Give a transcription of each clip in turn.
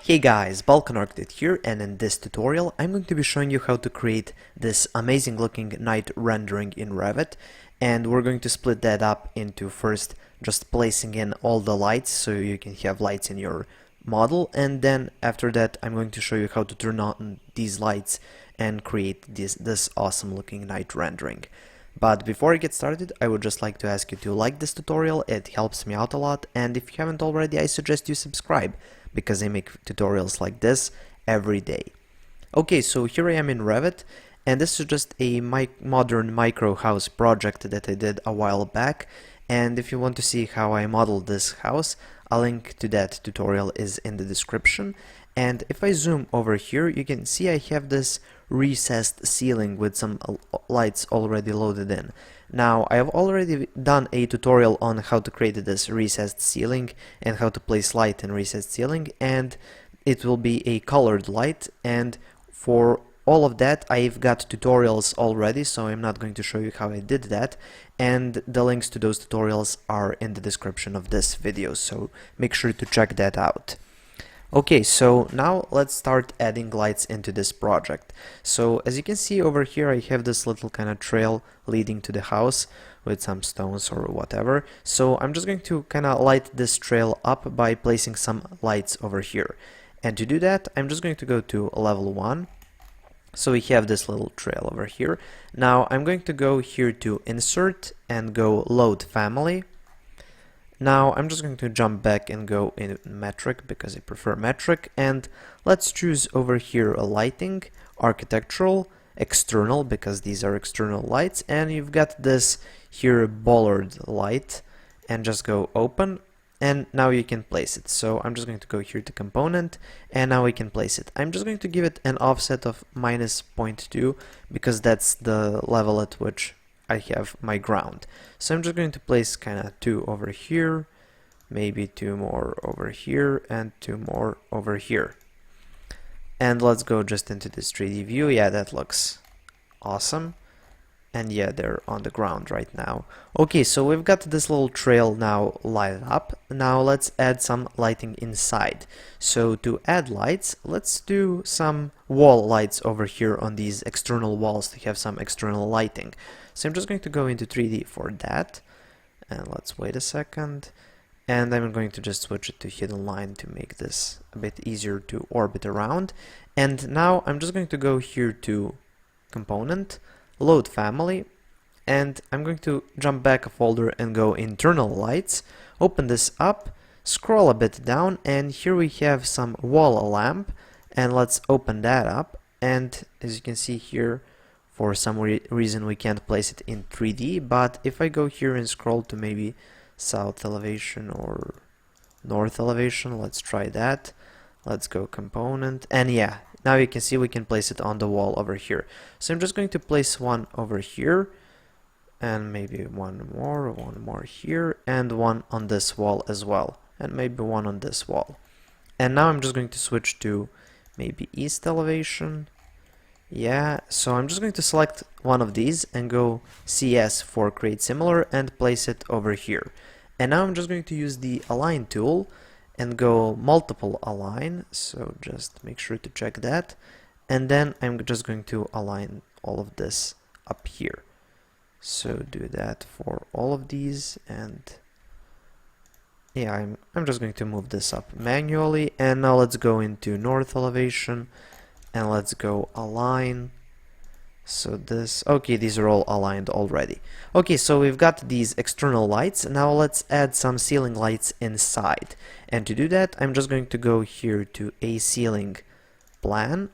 Hey guys, Balkan Architect here, and in this tutorial I'm going to be showing you how to create this amazing looking night rendering in Revit, and we're going to split that up into first just placing in all the lights so you can have lights in your model, and then after that I'm going to show you how to turn on these lights and create this awesome looking night rendering. But before I get started, I would just like to ask you to like this tutorial. It helps me out a lot, and if you haven't already, I suggest you subscribe, because I make tutorials like this every day. Okay, so here I am in Revit, and this is just a modern micro house project that I did a while back, and if you want to see how I modeled this house, a link to that tutorial is in the description. And if I zoom over here, you can see I have this recessed ceiling with some lights already loaded in. Now, I have already done a tutorial on how to create this recessed ceiling and how to place light in recessed ceiling, and it will be a colored light, and for all of that I've got tutorials already, so I'm not going to show you how I did that, and the links to those tutorials are in the description of this video, so make sure to check that out. Okay, so now let's start adding lights into this project. So as you can see over here, I have this little kind of trail leading to the house with some stones or whatever. So I'm just going to kind of light this trail up by placing some lights over here. And to do that, I'm just going to go to level 1. So we have this little trail over here. Now I'm going to go here to insert and go load family. Now I'm just going to jump back and go in metric because I prefer metric, and let's choose over here a lighting, architectural, external because these are external lights, and you've got this here bollard light, and just go open, and now you can place it. So I'm just going to go here to component, and now we can place it. I'm just going to give it an offset of -0.2 because that's the level at which I have my ground. So I'm just going to place kind of 2 over here, maybe 2 more over here, and 2 more over here. And let's go just into this 3D view. Yeah, that looks awesome. And yeah, they're on the ground right now. Okay, so we've got this little trail now lighted up. Now let's add some lighting inside. So to add lights, let's do some wall lights over here on these external walls to have some external lighting. So I'm just going to go into 3D for that. And let's wait a second. And I'm going to just switch it to hidden line to make this a bit easier to orbit around. And now I'm just going to go here to component, load family, and I'm going to jump back a folder and go internal lights, open this up, scroll a bit down, and here we have some wall lamp, and let's open that up. And as you can see here, for some reason we can't place it in 3D, but if I go here and scroll to maybe south elevation or north elevation, let's try that. Let's go component, and yeah, now you can see we can place it on the wall over here. So I'm just going to place one over here, and maybe one more here, and one on this wall as well, and maybe one on this wall. And now I'm just going to switch to maybe east elevation. Yeah, so I'm just going to select one of these and go CS for create similar and place it over here. And now I'm just going to use the align tool and go multiple align, so just make sure to check that, and then I'm just going to align all of this up here. So do that for all of these, and yeah, I'm just going to move this up manually. And now let's go into north elevation and let's go align. So this, okay, these are all aligned already. Okay, so we've got these external lights. Now let's add some ceiling lights inside. And to do that, I'm just going to go here to a ceiling plan.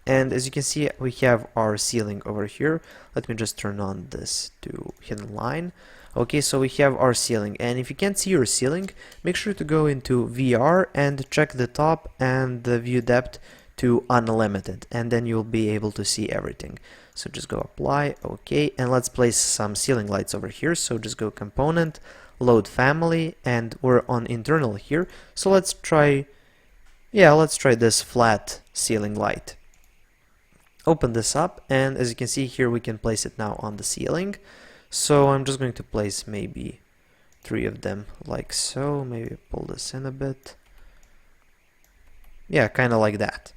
And as you can see, we have our ceiling over here. Let me just turn on this to hidden line. Okay, so we have our ceiling. And if you can't see your ceiling, make sure to go into VR and check the top and the view depth to unlimited, and then you'll be able to see everything. So just go apply, okay, and let's place some ceiling lights over here. So just go component, load family, and we're on internal here. So let's try, yeah, let's try this flat ceiling light. Open this up, and as you can see here, we can place it now on the ceiling. So I'm just going to place maybe 3 of them like so. Maybe pull this in a bit. Yeah, kind of like that.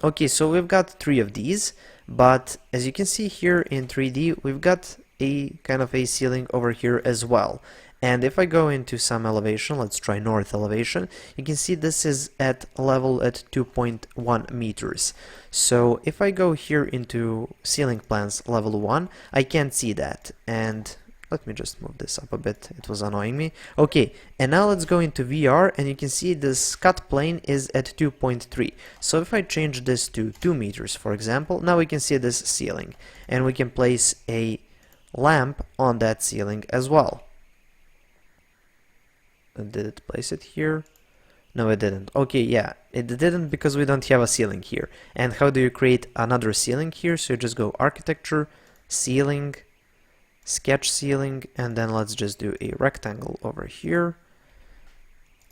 Okay, so we've got 3 of these, but as you can see here in 3D, we've got a kind of a ceiling over here as well. And if I go into some elevation, let's try north elevation, you can see this is at level at 2.1 meters. So if I go here into ceiling plans level 1, I can't see that. And let me just move this up a bit, it was annoying me. Okay, and now let's go into VR, and you can see this cut plane is at 2.3. So if I change this to 2 meters, for example, now we can see this ceiling. And we can place a lamp on that ceiling as well. Did it place it here? No, it didn't. Okay, yeah, it didn't because we don't have a ceiling here. And how do you create another ceiling here? So you just go Architecture, Ceiling, Sketch Ceiling, and then let's just do a rectangle over here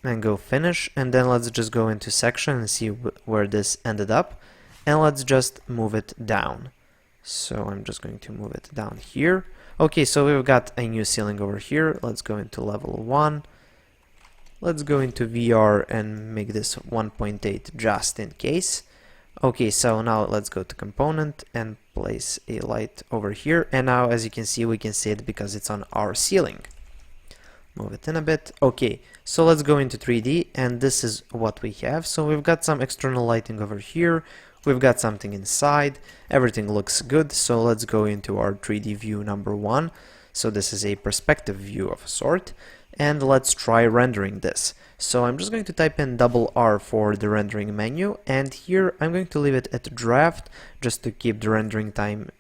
and go Finish, and then let's just go into Section and see where this ended up, and let's just move it down. So I'm just going to move it down here. Okay, so we've got a new ceiling over here. Let's go into level 1. Let's go into VR and make this 1.8 just in case. Okay, so now let's go to component and place a light over here, and now as you can see we can see it because it's on our ceiling. Move it in a bit. Okay, so let's go into 3D, and this is what we have. So we've got some external lighting over here, we've got something inside, everything looks good. So let's go into our 3D view number 1. So this is a perspective view of a sort, and let's try rendering this. So I'm just going to type in $R for the rendering menu, and here I'm going to leave it at draft just to keep the rendering time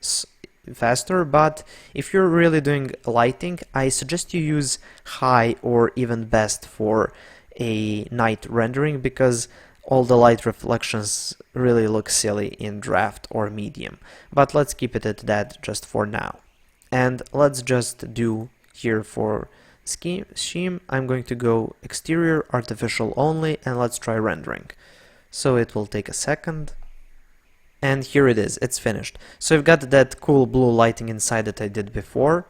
faster. But if you're really doing lighting, I suggest you use high or even best for a night rendering, because all the light reflections really look silly in draft or medium. But let's keep it at that just for now. And let's just do here for scheme, I'm going to go exterior artificial only, and let's try rendering. So it will take a second, and here it is, it's finished. So I've got that cool blue lighting inside that I did before,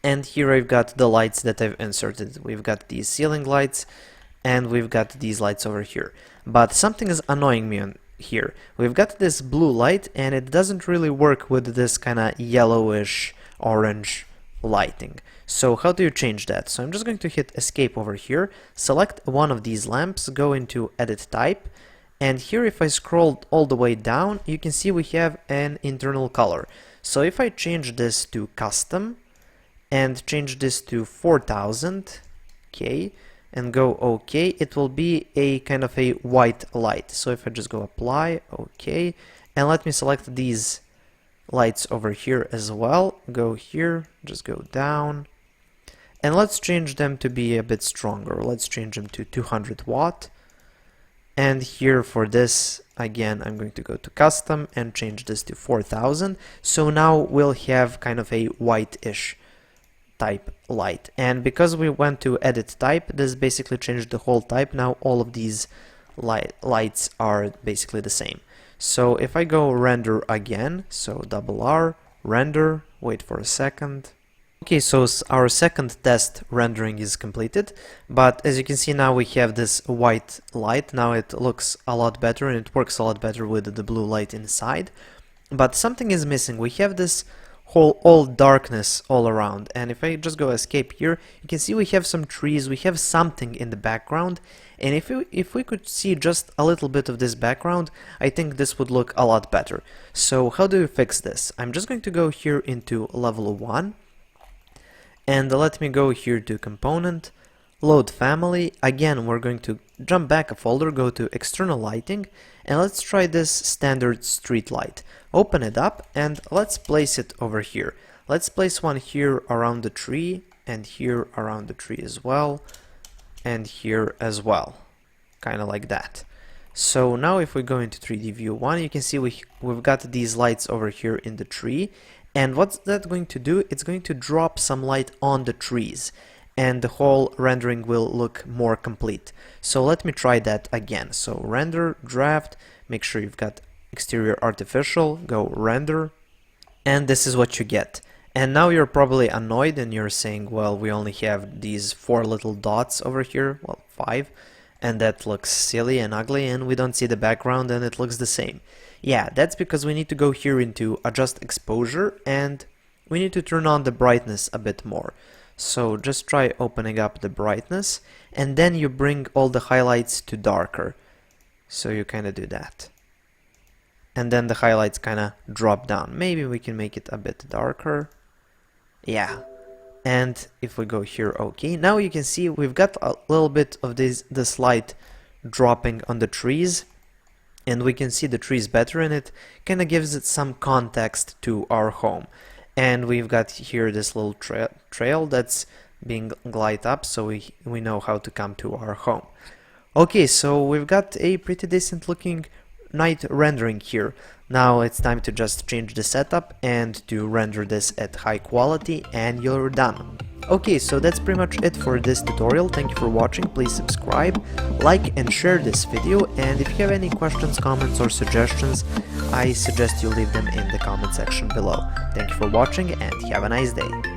and here I've got the lights that I've inserted. We've got these ceiling lights, and we've got these lights over here. But something is annoying me on here. We've got this blue light, and it doesn't really work with this kind of yellowish orange lighting. So how do you change that? So I'm just going to hit escape over here, select one of these lamps, go into edit type, and here if I scroll all the way down, you can see we have an internal color. So if I change this to custom and change this to 4000, okay, and go OK, it will be a kind of a white light. So if I just go apply, OK, and let me select these lights over here as well, go here, just go down, and let's change them to be a bit stronger. Let's change them to 200 watt, and here for this again I'm going to go to custom and change this to 4000. So now we'll have kind of a white-ish type light, and because we went to edit type, this basically changed the whole type. Now all of these lights are basically the same. So if I go render again, so R, render, wait for a second. Okay, so our second test rendering is completed, but as you can see now we have this white light. Now it looks a lot better and it works a lot better with the blue light inside. But something is missing. We have this whole all darkness all around, and if I just go escape here, you can see we have some trees, we have something in the background, and if we could see just a little bit of this background, I think this would look a lot better. So how do you fix this? I'm just going to go here into level 1, and let me go here to component, load family. Again, we're going to jump back a folder, go to external lighting, and let's try this standard street light. Open it up and let's place it over here. Let's place one here around the tree, and here around the tree as well, and here as well, kind of like that. So now if we go into 3D view 1, you can see we've got these lights over here in the tree, and what's that going to do? It's going to drop some light on the trees, and the whole rendering will look more complete. So let me try that again. So render, draft, make sure you've got exterior artificial, go render, and this is what you get. And now you're probably annoyed and you're saying, well, we only have these 4 little dots over here, well, 5, and that looks silly and ugly, and we don't see the background and it looks the same. Yeah, that's because we need to go here into adjust exposure, and we need to turn on the brightness a bit more. So just try opening up the brightness, and then you bring all the highlights to darker. So you kind of do that. And then the highlights kind of drop down. Maybe we can make it a bit darker. Yeah. And if we go here, okay, now you can see we've got a little bit of this light dropping on the trees, and we can see the trees better, and it kind of gives it some context to our home. And we've got here this little trail that's being glided up, so we know how to come to our home. Okay, so we've got a pretty decent looking night rendering here. Now it's time to just change the setup and to render this at high quality, and you're done. Okay, so that's pretty much it for this tutorial. Thank you for watching. Please subscribe, like and share this video, and if you have any questions, comments or suggestions, I suggest you leave them in the comment section below. Thank you for watching and have a nice day.